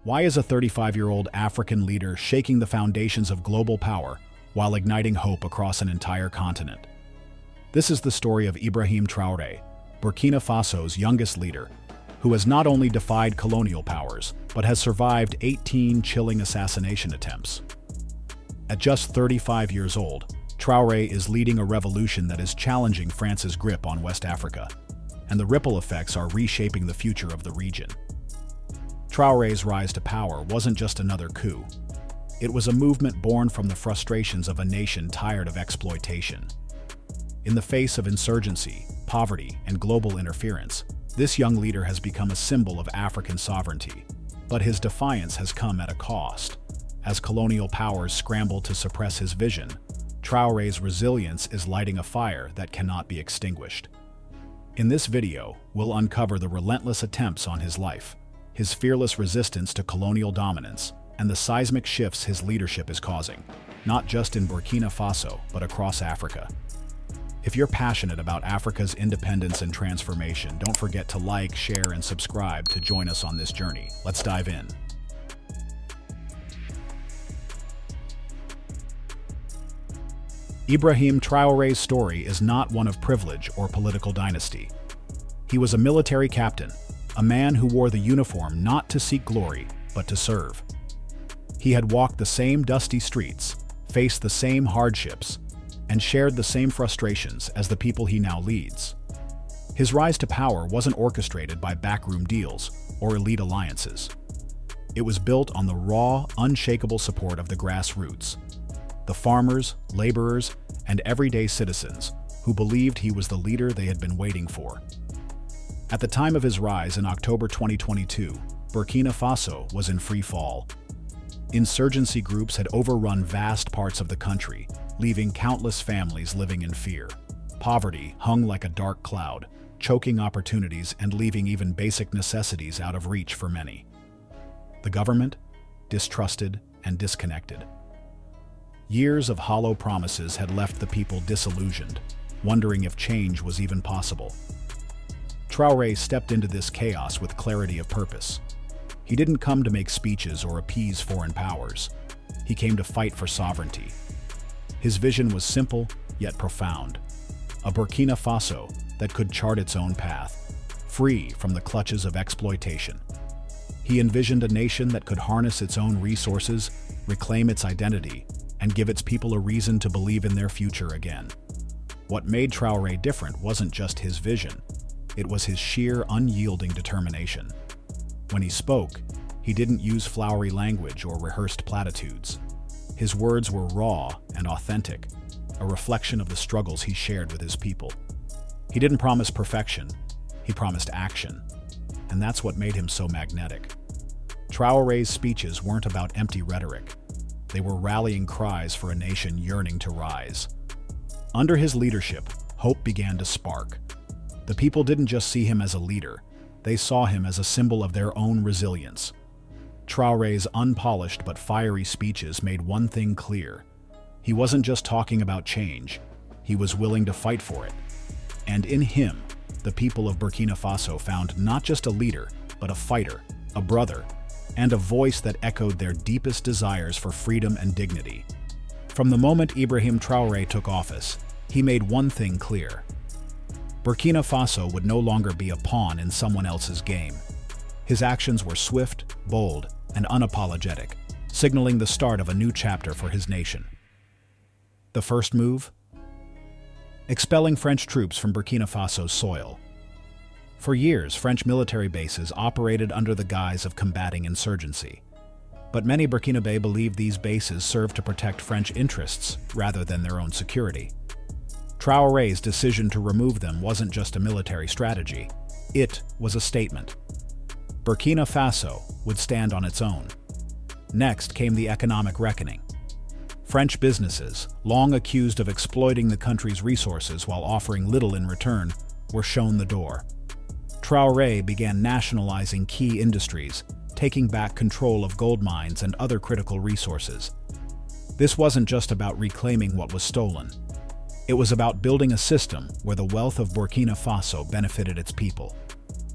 Why is a 35-year-old African leader shaking the foundations of global power while igniting hope across an entire continent? This is the story of Ibrahim Traoré, Burkina Faso's youngest leader, who has not only defied colonial powers, but has survived 18 chilling assassination attempts. At just 35 years old, Traoré is leading a revolution that is challenging France's grip on West Africa, and the ripple effects are reshaping the future of the region. Traoré's rise to power wasn't just another coup. It was a movement born from the frustrations of a nation tired of exploitation. In the face of insurgency, poverty, and global interference, this young leader has become a symbol of African sovereignty. But his defiance has come at a cost. As colonial powers scramble to suppress his vision, Traoré's resilience is lighting a fire that cannot be extinguished. In this video, we'll uncover the relentless attempts on his life, his fearless resistance to colonial dominance, and the seismic shifts his leadership is causing, not just in Burkina Faso, but across Africa. If you're passionate about Africa's independence and transformation, don't forget to like, share, and subscribe to join us on this journey. Let's dive in. Ibrahim Traoré's story is not one of privilege or political dynasty. He was a military captain, a man who wore the uniform not to seek glory, but to serve. He had walked the same dusty streets, faced the same hardships, and shared the same frustrations as the people he now leads. His rise to power wasn't orchestrated by backroom deals or elite alliances. It was built on the raw, unshakable support of the grassroots, the farmers, laborers, and everyday citizens who believed he was the leader they had been waiting for. At the time of his rise in October 2022, Burkina Faso was in free fall. Insurgency groups had overrun vast parts of the country, leaving countless families living in fear. Poverty hung like a dark cloud, choking opportunities and leaving even basic necessities out of reach for many. The government? Distrusted and disconnected. Years of hollow promises had left the people disillusioned, wondering if change was even possible. Traoré stepped into this chaos with clarity of purpose. He didn't come to make speeches or appease foreign powers. He came to fight for sovereignty. His vision was simple, yet profound. A Burkina Faso that could chart its own path, free from the clutches of exploitation. He envisioned a nation that could harness its own resources, reclaim its identity, and give its people a reason to believe in their future again. What made Traoré different wasn't just his vision. It was his sheer, unyielding determination. When he spoke, he didn't use flowery language or rehearsed platitudes. His words were raw and authentic, a reflection of the struggles he shared with his people. He didn't promise perfection, he promised action. And that's what made him so magnetic. Traoré's speeches weren't about empty rhetoric. They were rallying cries for a nation yearning to rise. Under his leadership, hope began to spark. The people didn't just see him as a leader, they saw him as a symbol of their own resilience. Traoré's unpolished but fiery speeches made one thing clear. He wasn't just talking about change, he was willing to fight for it. And in him, the people of Burkina Faso found not just a leader, but a fighter, a brother, and a voice that echoed their deepest desires for freedom and dignity. From the moment Ibrahim Traoré took office, he made one thing clear. Burkina Faso would no longer be a pawn in someone else's game. His actions were swift, bold, and unapologetic, signaling the start of a new chapter for his nation. The first move? Expelling French troops from Burkina Faso's soil. For years, French military bases operated under the guise of combating insurgency. But many Burkinabe believed these bases served to protect French interests rather than their own security. Traoré's decision to remove them wasn't just a military strategy, it was a statement. Burkina Faso would stand on its own. Next came the economic reckoning. French businesses, long accused of exploiting the country's resources while offering little in return, were shown the door. Traoré began nationalizing key industries, taking back control of gold mines and other critical resources. This wasn't just about reclaiming what was stolen. It was about building a system where the wealth of Burkina Faso benefited its people.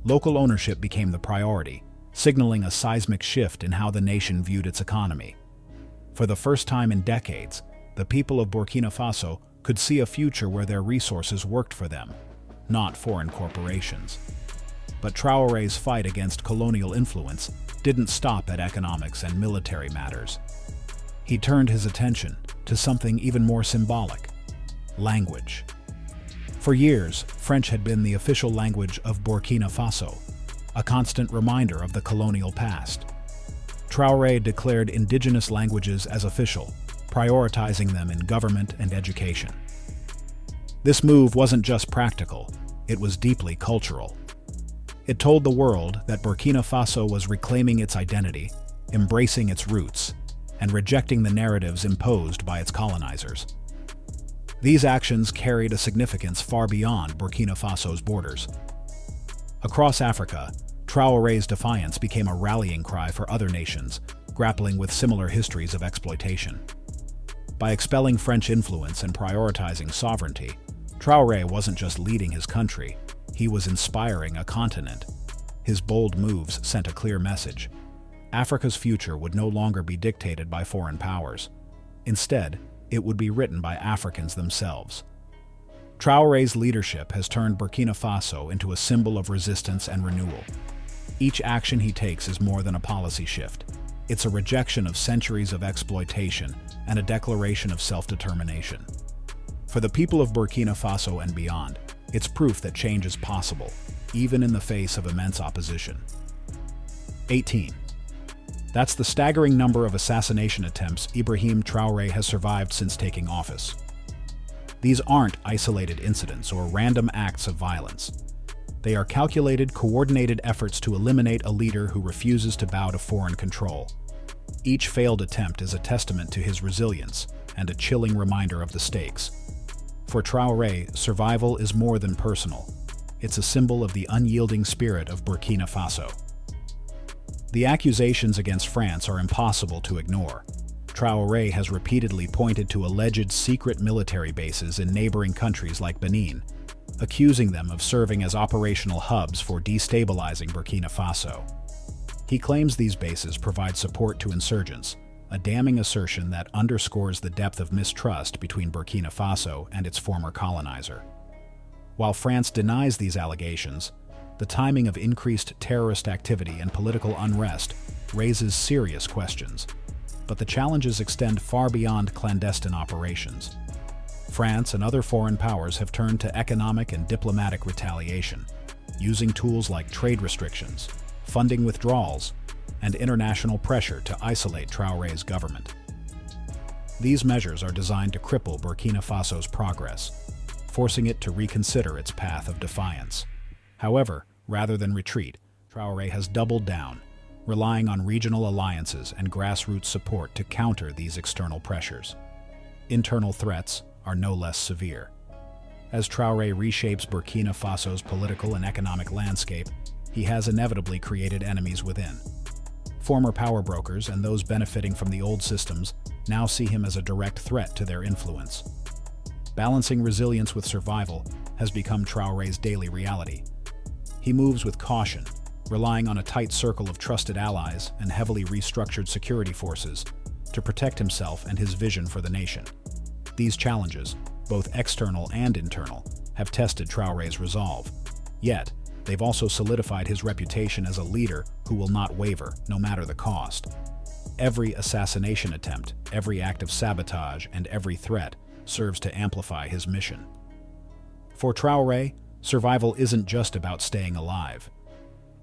Local ownership became the priority, signaling a seismic shift in how the nation viewed its economy. For the first time in decades, the people of Burkina Faso could see a future where their resources worked for them, not foreign corporations. But Traoré's fight against colonial influence didn't stop at economics and military matters. He turned his attention to something even more symbolic: language. For years, French had been the official language of Burkina Faso, a constant reminder of the colonial past. Traoré declared indigenous languages as official, prioritizing them in government and education. This move wasn't just practical, it was deeply cultural. It told the world that Burkina Faso was reclaiming its identity, embracing its roots, and rejecting the narratives imposed by its colonizers. These actions carried a significance far beyond Burkina Faso's borders. Across Africa, Traoré's defiance became a rallying cry for other nations, grappling with similar histories of exploitation. By expelling French influence and prioritizing sovereignty, Traoré wasn't just leading his country, he was inspiring a continent. His bold moves sent a clear message: Africa's future would no longer be dictated by foreign powers. Instead, it would be written by Africans themselves. Traoré's leadership has turned Burkina Faso into a symbol of resistance and renewal. Each action he takes is more than a policy shift. It's a rejection of centuries of exploitation and a declaration of self-determination. For the people of Burkina Faso and beyond, it's proof that change is possible, even in the face of immense opposition. 18. That's the staggering number of assassination attempts Ibrahim Traoré has survived since taking office. These aren't isolated incidents or random acts of violence. They are calculated, coordinated efforts to eliminate a leader who refuses to bow to foreign control. Each failed attempt is a testament to his resilience and a chilling reminder of the stakes. For Traoré, survival is more than personal. It's a symbol of the unyielding spirit of Burkina Faso. The accusations against France are impossible to ignore. Traoré has repeatedly pointed to alleged secret military bases in neighboring countries like Benin, accusing them of serving as operational hubs for destabilizing Burkina Faso. He claims these bases provide support to insurgents, a damning assertion that underscores the depth of mistrust between Burkina Faso and its former colonizer. While France denies these allegations, the timing of increased terrorist activity and political unrest raises serious questions. But the challenges extend far beyond clandestine operations. France and other foreign powers have turned to economic and diplomatic retaliation, using tools like trade restrictions, funding withdrawals, and international pressure to isolate Traoré's government. These measures are designed to cripple Burkina Faso's progress, forcing it to reconsider its path of defiance. However, rather than retreat, Traoré has doubled down, relying on regional alliances and grassroots support to counter these external pressures. Internal threats are no less severe. As Traoré reshapes Burkina Faso's political and economic landscape, he has inevitably created enemies within. Former power brokers and those benefiting from the old systems now see him as a direct threat to their influence. Balancing resilience with survival has become Traoré's daily reality. He moves with caution, relying on a tight circle of trusted allies and heavily restructured security forces to protect himself and his vision for the nation. These challenges, both external and internal, have tested Traoré's resolve. Yet, they've also solidified his reputation as a leader who will not waver, no matter the cost. Every assassination attempt, every act of sabotage, and every threat serves to amplify his mission. For Traoré, survival isn't just about staying alive.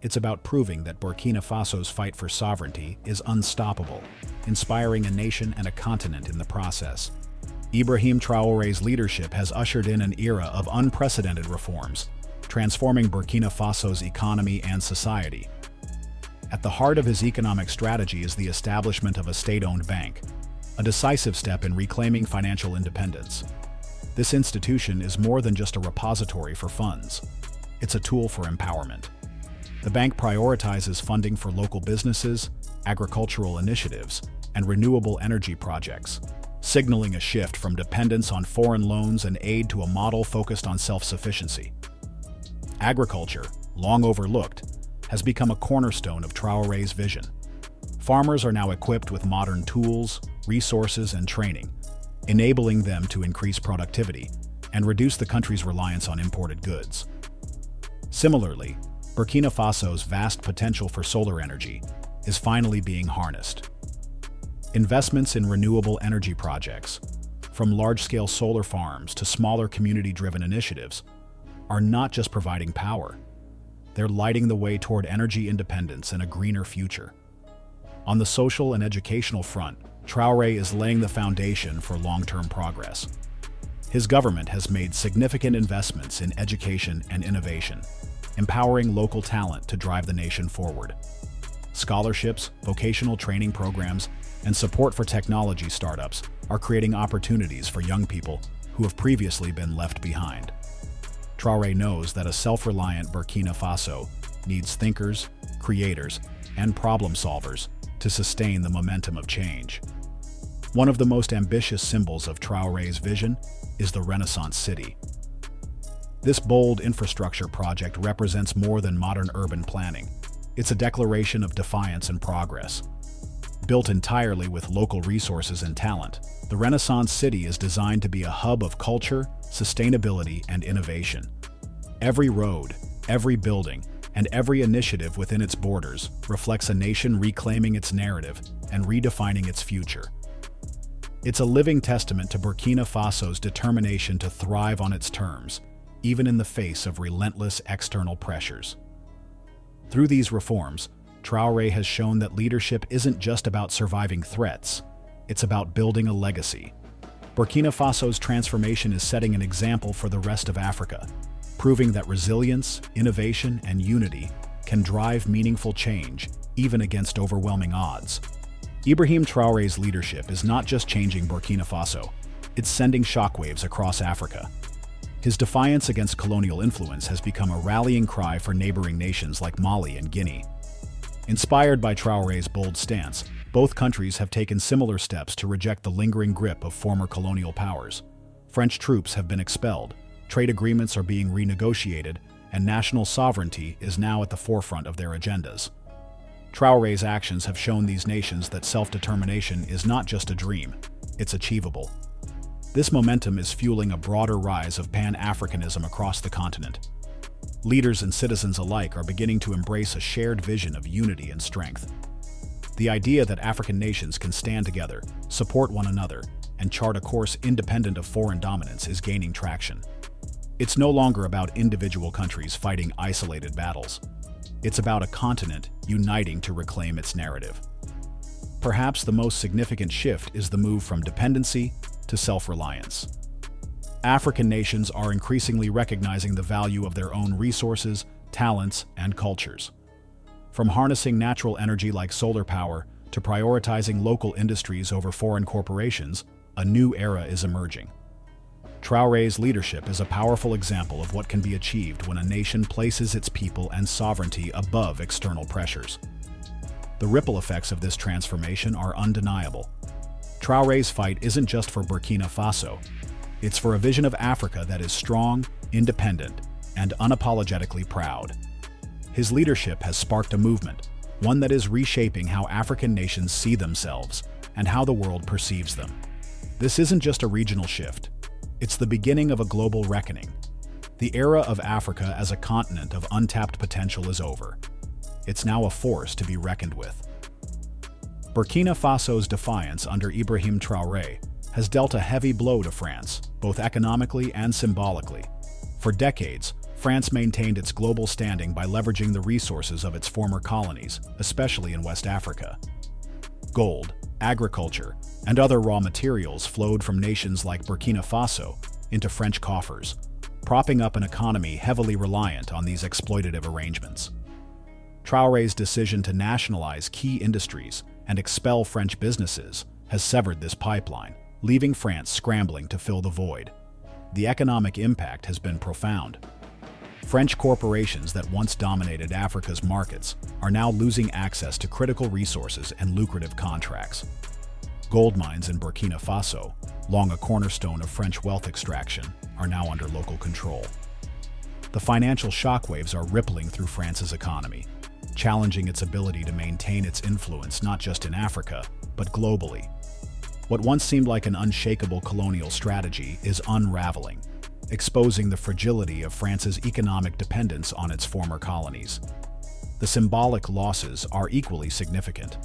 It's about proving that Burkina Faso's fight for sovereignty is unstoppable, inspiring a nation and a continent in the process. Ibrahim Traoré's leadership has ushered in an era of unprecedented reforms, transforming Burkina Faso's economy and society. At the heart of his economic strategy is the establishment of a state-owned bank, a decisive step in reclaiming financial independence. This institution is more than just a repository for funds. It's a tool for empowerment. The bank prioritizes funding for local businesses, agricultural initiatives, and renewable energy projects, signaling a shift from dependence on foreign loans and aid to a model focused on self-sufficiency. Agriculture, long overlooked, has become a cornerstone of Traoré's vision. Farmers are now equipped with modern tools, resources, and training, enabling them to increase productivity and reduce the country's reliance on imported goods. Similarly, Burkina Faso's vast potential for solar energy is finally being harnessed. Investments in renewable energy projects, from large-scale solar farms to smaller community-driven initiatives, are not just providing power. They're lighting the way toward energy independence and a greener future. On the social and educational front, Traoré is laying the foundation for long-term progress. His government has made significant investments in education and innovation, empowering local talent to drive the nation forward. Scholarships, vocational training programs, and support for technology startups are creating opportunities for young people who have previously been left behind. Traoré knows that a self-reliant Burkina Faso needs thinkers, creators, and problem solvers to sustain the momentum of change. One of the most ambitious symbols of Traoré's vision is the Renaissance City. This bold infrastructure project represents more than modern urban planning. It's a declaration of defiance and progress. Built entirely with local resources and talent, the Renaissance City is designed to be a hub of culture, sustainability, and innovation. Every road, every building, and every initiative within its borders reflects a nation reclaiming its narrative and redefining its future. It's a living testament to Burkina Faso's determination to thrive on its terms, even in the face of relentless external pressures. Through these reforms, Traoré has shown that leadership isn't just about surviving threats, it's about building a legacy. Burkina Faso's transformation is setting an example for the rest of Africa, proving that resilience, innovation, and unity can drive meaningful change, even against overwhelming odds. Ibrahim Traoré's leadership is not just changing Burkina Faso, it's sending shockwaves across Africa. His defiance against colonial influence has become a rallying cry for neighboring nations like Mali and Guinea. Inspired by Traoré's bold stance, both countries have taken similar steps to reject the lingering grip of former colonial powers. French troops have been expelled, trade agreements are being renegotiated, and national sovereignty is now at the forefront of their agendas. Traoré's actions have shown these nations that self-determination is not just a dream, it's achievable. This momentum is fueling a broader rise of Pan-Africanism across the continent. Leaders and citizens alike are beginning to embrace a shared vision of unity and strength. The idea that African nations can stand together, support one another, and chart a course independent of foreign dominance is gaining traction. It's no longer about individual countries fighting isolated battles. It's about a continent uniting to reclaim its narrative. Perhaps the most significant shift is the move from dependency to self-reliance. African nations are increasingly recognizing the value of their own resources, talents, and cultures. From harnessing natural energy like solar power to prioritizing local industries over foreign corporations, a new era is emerging. Traoré's leadership is a powerful example of what can be achieved when a nation places its people and sovereignty above external pressures. The ripple effects of this transformation are undeniable. Traoré's fight isn't just for Burkina Faso, it's for a vision of Africa that is strong, independent, and unapologetically proud. His leadership has sparked a movement, one that is reshaping how African nations see themselves and how the world perceives them. This isn't just a regional shift, it's the beginning of a global reckoning. The era of Africa as a continent of untapped potential is over. It's now a force to be reckoned with. Burkina Faso's defiance under Ibrahim Traoré has dealt a heavy blow to France, both economically and symbolically. For decades, France maintained its global standing by leveraging the resources of its former colonies, especially in West Africa. Gold, agriculture, and other raw materials flowed from nations like Burkina Faso into French coffers, propping up an economy heavily reliant on these exploitative arrangements. Traoré's decision to nationalize key industries and expel French businesses has severed this pipeline, leaving France scrambling to fill the void. The economic impact has been profound. French corporations that once dominated Africa's markets are now losing access to critical resources and lucrative contracts. Gold mines in Burkina Faso, long a cornerstone of French wealth extraction, are now under local control. The financial shockwaves are rippling through France's economy. challenging its ability to maintain its influence not just in Africa, but globally. What once seemed like an unshakable colonial strategy is unraveling, exposing the fragility of France's economic dependence on its former colonies. The symbolic losses are equally significant.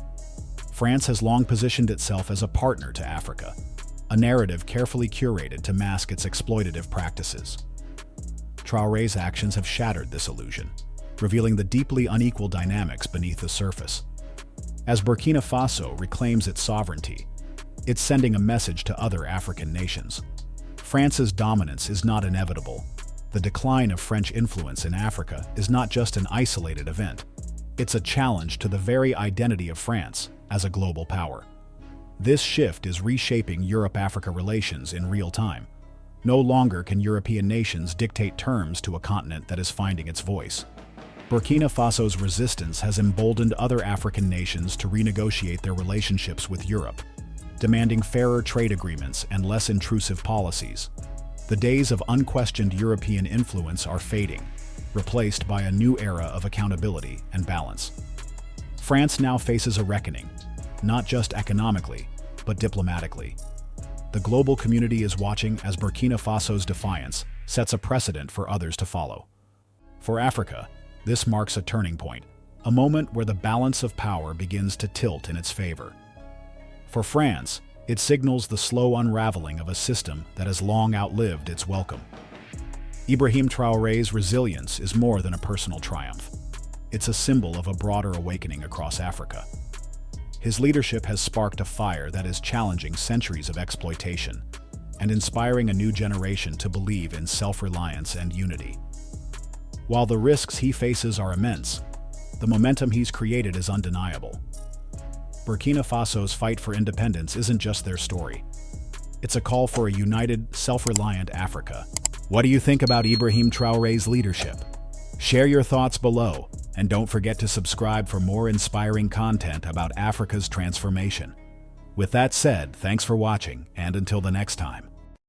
France has long positioned itself as a partner to Africa, a narrative carefully curated to mask its exploitative practices. Traoré's actions have shattered this illusion, revealing the deeply unequal dynamics beneath the surface. As Burkina Faso reclaims its sovereignty, it's sending a message to other African nations. France's dominance is not inevitable. The decline of French influence in Africa is not just an isolated event. It's a challenge to the very identity of France as a global power. This shift is reshaping Europe-Africa relations in real time. No longer can European nations dictate terms to a continent that is finding its voice. Burkina Faso's resistance has emboldened other African nations to renegotiate their relationships with Europe, demanding fairer trade agreements and less intrusive policies. The days of unquestioned European influence are fading, replaced by a new era of accountability and balance. France now faces a reckoning, not just economically, but diplomatically. The global community is watching as Burkina Faso's defiance sets a precedent for others to follow. For Africa, this marks a turning point, a moment where the balance of power begins to tilt in its favor. For France, it signals the slow unraveling of a system that has long outlived its welcome. Ibrahim Traoré's resilience is more than a personal triumph. It's a symbol of a broader awakening across Africa. His leadership has sparked a fire that is challenging centuries of exploitation and inspiring a new generation to believe in self-reliance and unity. While the risks he faces are immense, the momentum he's created is undeniable. Burkina Faso's fight for independence isn't just their story. It's a call for a united, self-reliant Africa. What do you think about Ibrahim Traoré's leadership? Share your thoughts below, and don't forget to subscribe for more inspiring content about Africa's transformation. With that said, thanks for watching, and until the next time.